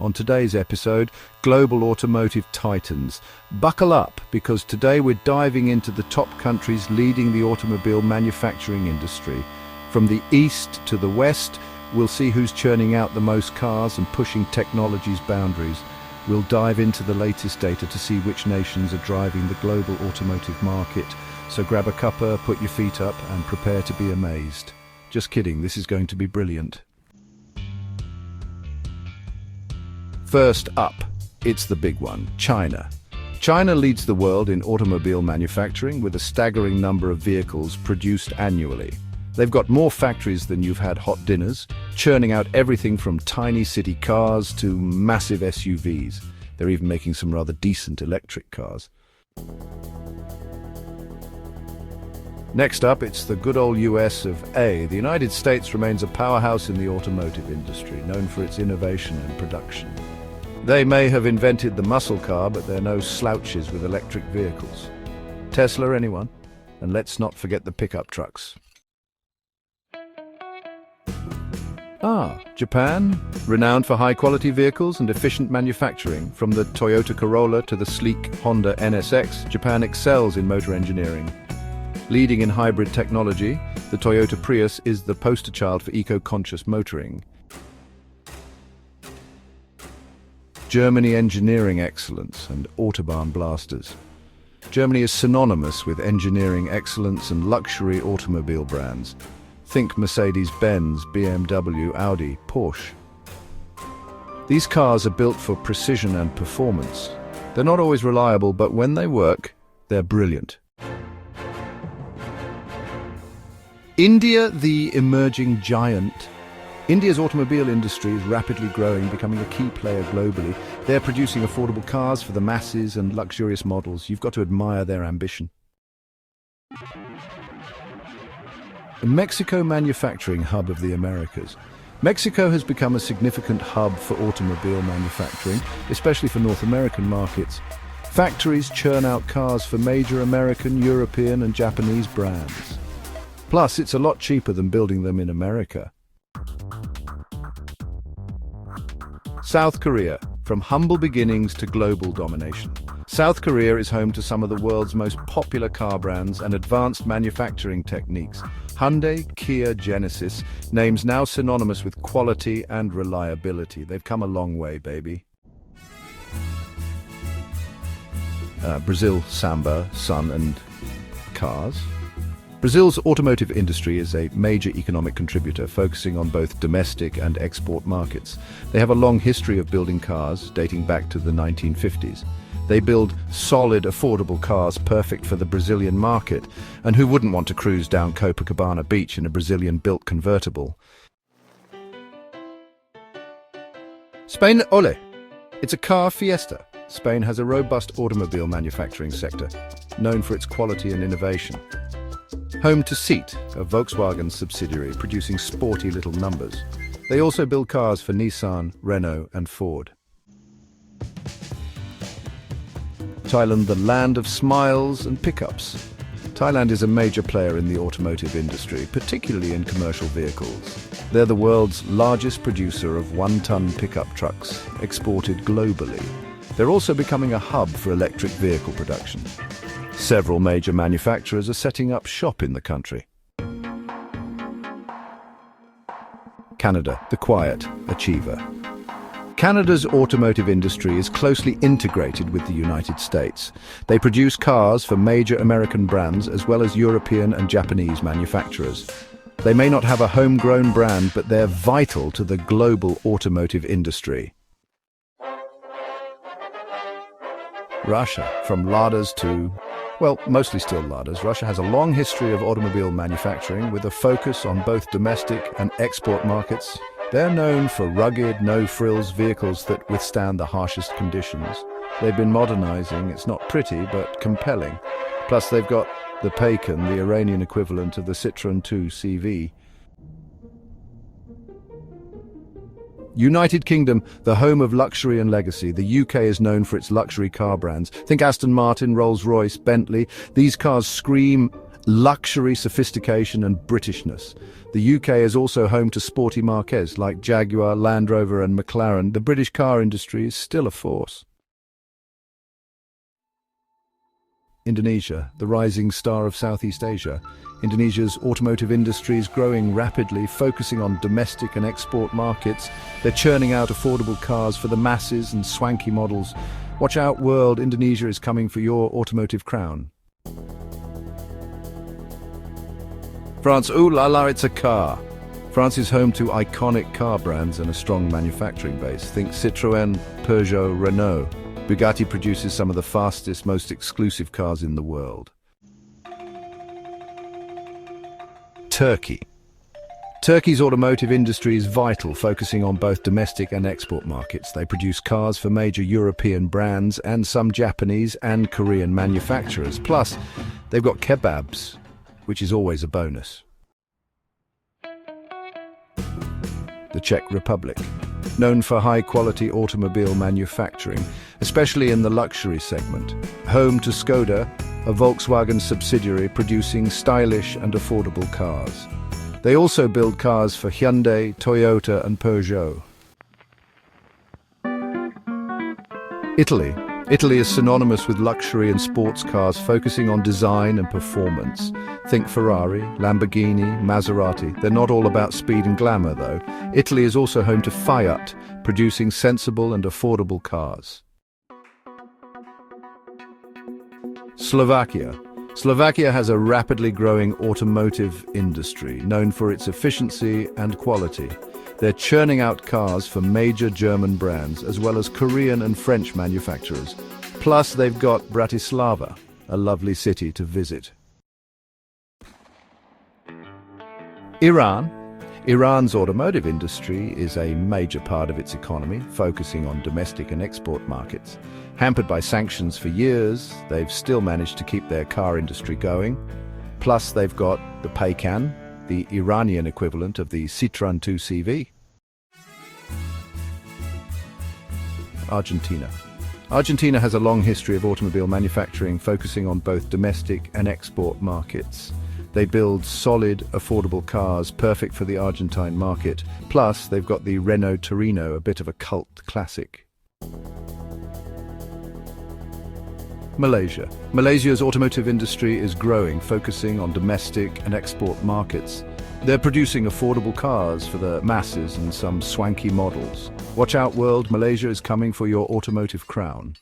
On today's episode, Global Automotive Titans. Buckle up, because today we're diving into the top countries leading the automobile manufacturing industry. From the east to the west, we'll see who's churning out the most cars and pushing technology's boundaries. We'll dive into the latest data to see which nations are driving the global automotive market. So grab a cuppa, put your feet up, and prepare to be amazed. Just kidding, this is going to be brilliant. First up, it's the big one, China. China leads the world in automobile manufacturing with a staggering number of vehicles produced annually. They've got more factories than you've had hot dinners, churning out everything from tiny city cars to massive SUVs. They're even making some rather decent electric cars. Next up, it's the good old US of A. The United States remains a powerhouse in the automotive industry, known for its innovation and production. They may have invented the muscle car, but they're no slouches with electric vehicles. Tesla, anyone? And let's not forget the pickup trucks. Japan, renowned for high-quality vehicles and efficient manufacturing. From the Toyota Corolla to the sleek Honda NSX, Japan excels in motor engineering. Leading in hybrid technology, the Toyota Prius is the poster child for eco-conscious motoring. Germany engineering excellence and Autobahn blasters. Germany is synonymous with engineering excellence and luxury automobile brands. Think Mercedes-Benz, BMW, Audi, Porsche. These cars are built for precision and performance. They're not always reliable, but when they work, they're brilliant. India, the emerging giant. India's automobile industry is rapidly growing, becoming a key player globally. They're producing affordable cars for the masses and luxurious models. You've got to admire their ambition. The Mexico manufacturing hub of the Americas. Mexico has become a significant hub for automobile manufacturing, especially for North American markets. Factories churn out cars for major American, European, and Japanese brands. Plus, it's a lot cheaper than building them in America. South Korea, from humble beginnings to global domination. South Korea is home to some of the world's most popular car brands and advanced manufacturing techniques. Hyundai, Kia, Genesis, names now synonymous with quality and reliability. They've come a long way, baby. Brazil, Samba, sun and cars. Brazil's automotive industry is a major economic contributor, focusing on both domestic and export markets. They have a long history of building cars, dating back to the 1950s. They build solid, affordable cars perfect for the Brazilian market. And who wouldn't want to cruise down Copacabana Beach in a Brazilian-built convertible? Spain, ole! It's a Car Fiesta. Spain has a robust automobile manufacturing sector, known for its quality and innovation. Home to Seat, a Volkswagen subsidiary producing sporty little numbers. They also build cars for Nissan, Renault and Ford. Thailand, the land of smiles and pickups. Thailand is a major player in the automotive industry, particularly in commercial vehicles. They're the world's largest producer of one-ton pickup trucks, exported globally. They're also becoming a hub for electric vehicle production. Several major manufacturers are setting up shop in the country. Canada, the quiet achiever. Canada's automotive industry is closely integrated with the United States. They produce cars for major American brands as well as European and Japanese manufacturers. They may not have a homegrown brand, but they're vital to the global automotive industry. Russia, from Ladas to, well, mostly still Ladas. Russia has a long history of automobile manufacturing with a focus on both domestic and export markets. They're known for rugged, no-frills vehicles that withstand the harshest conditions. They've been modernizing. It's not pretty, but compelling. Plus, they've got the Paykan, the Iranian equivalent of the Citroën 2 CV. United Kingdom, the home of luxury and legacy. The UK is known for its luxury car brands. Think Aston Martin, Rolls-Royce, Bentley. These cars scream luxury, sophistication and Britishness. The UK is also home to sporty marques like Jaguar, Land Rover and McLaren. The British car industry is still a force. Indonesia, the rising star of Southeast Asia. Indonesia's automotive industry is growing rapidly, focusing on domestic and export markets. They're churning out affordable cars for the masses and swanky models. Watch out, world, Indonesia is coming for your automotive crown. France, ooh la la, it's a car. France is home to iconic car brands and a strong manufacturing base. Think Citroën, Peugeot, Renault. Bugatti produces some of the fastest, most exclusive cars in the world. Turkey. Turkey's automotive industry is vital, focusing on both domestic and export markets. They produce cars for major European brands and some Japanese and Korean manufacturers. Plus, they've got kebabs, which is always a bonus. The Czech Republic. Known for high-quality automobile manufacturing, especially in the luxury segment. Home to Skoda, a Volkswagen subsidiary producing stylish and affordable cars. They also build cars for Hyundai, Toyota and Peugeot. Italy. Italy is synonymous with luxury and sports cars, focusing on design and performance. Think Ferrari, Lamborghini, Maserati. They're not all about speed and glamour, though. Italy is also home to Fiat, producing sensible and affordable cars. Slovakia. Slovakia has a rapidly growing automotive industry, known for its efficiency and quality. They're churning out cars for major German brands, as well as Korean and French manufacturers. Plus, they've got Bratislava, a lovely city to visit. Iran. Iran's automotive industry is a major part of its economy, focusing on domestic and export markets. Hampered by sanctions for years, they've still managed to keep their car industry going. Plus, they've got the Paykan, the Iranian equivalent of the Citroën 2CV. Argentina. Argentina has a long history of automobile manufacturing, focusing on both domestic and export markets. They build solid, affordable cars, perfect for the Argentine market. Plus, they've got the Renault Torino, a bit of a cult classic. Malaysia. Malaysia's automotive industry is growing, focusing on domestic and export markets. They're producing affordable cars for the masses and some swanky models. Watch out, world, Malaysia is coming for your automotive crown.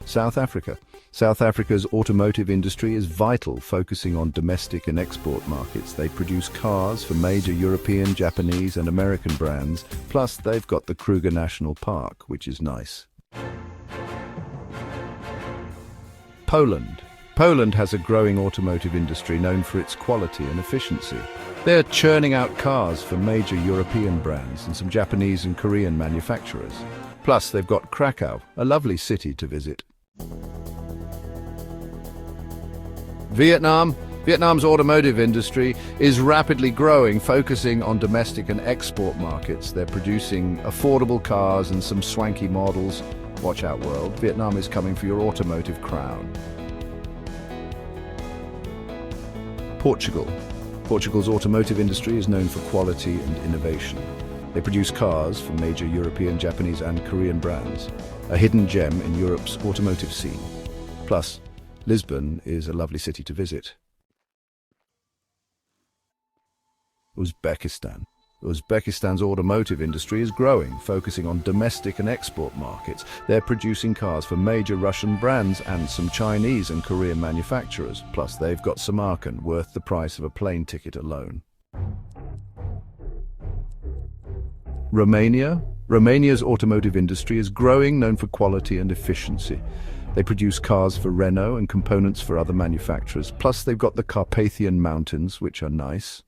South Africa. South Africa's automotive industry is vital, focusing on domestic and export markets. They produce cars for major European, Japanese and American brands. Plus, they've got the Kruger National Park, which is nice. Poland. Poland has a growing automotive industry known for its quality and efficiency. They're churning out cars for major European brands and some Japanese and Korean manufacturers. Plus, they've got Krakow, a lovely city to visit. Vietnam. Vietnam's automotive industry is rapidly growing, focusing on domestic and export markets. They're producing affordable cars and some swanky models. Watch out, world. Vietnam is coming for your automotive crown. Portugal. Portugal's automotive industry is known for quality and innovation. They produce cars for major European, Japanese and Korean brands, a hidden gem in Europe's automotive scene. Plus, Lisbon is a lovely city to visit. Uzbekistan. Uzbekistan's automotive industry is growing, focusing on domestic and export markets. They're producing cars for major Russian brands and some Chinese and Korean manufacturers. Plus, they've got Samarkand, worth the price of a plane ticket alone. Romania. Romania's automotive industry is growing, known for quality and efficiency. They produce cars for Renault and components for other manufacturers. Plus, they've got the Carpathian Mountains, which are nice.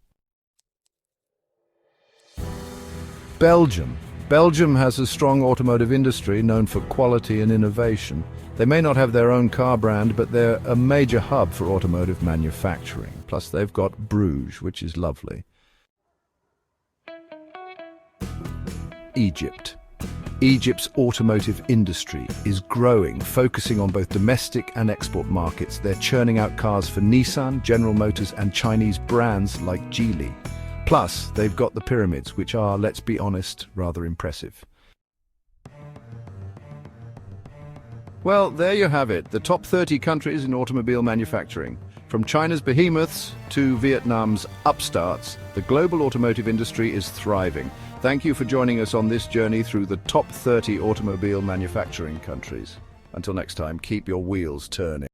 Belgium. Belgium has a strong automotive industry known for quality and innovation. They may not have their own car brand, but they're a major hub for automotive manufacturing. Plus, they've got Bruges, which is lovely. Egypt. Egypt's automotive industry is growing, focusing on both domestic and export markets. They're churning out cars for Nissan, General Motors, and Chinese brands like Geely. Plus, they've got the pyramids, which are, let's be honest, rather impressive. Well, there you have it, the top 30 countries in automobile manufacturing. From China's behemoths to Vietnam's upstarts, the global automotive industry is thriving. Thank you for joining us on this journey through the top 30 automobile manufacturing countries. Until next time, keep your wheels turning.